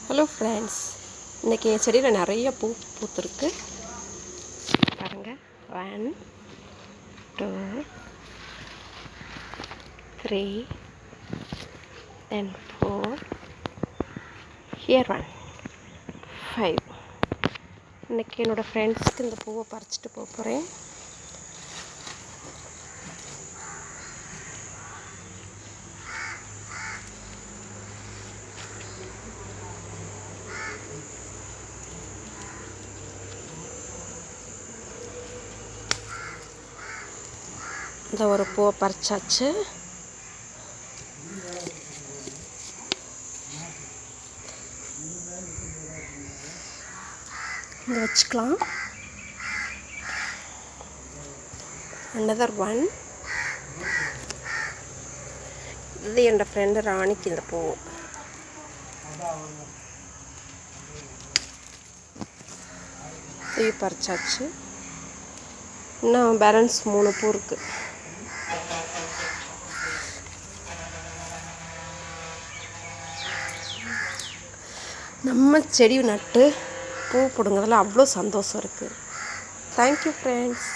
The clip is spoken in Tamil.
ஹலோ ஃப்ரெண்ட்ஸ், இன்றைக்கி என் செடியில் நிறைய பூ பூத்துருக்கு பாருங்கள். 1 2 3 and 4 here 1 5. இன்றைக்கி என்னோடய ஃப்ரெண்ட்ஸ்க்கு இந்த பூவை பறிச்சுட்டு போகிறேன். இந்த ஒரு பூவை பறிச்சாச்சு. இங்கே வச்சுக்கலாம். another one. இது என்னோட ஃப்ரெண்டு ராணிக்கு இந்த பூ. இது பறிச்சாச்சு. இன்னும் பேலன்ஸ் 3 பூ இருக்குது. நம்ம செடி நட்டு பூ பிடுங்கிறதுல அவ்வளோ சந்தோஷம் இருக்குது. Thank you friends.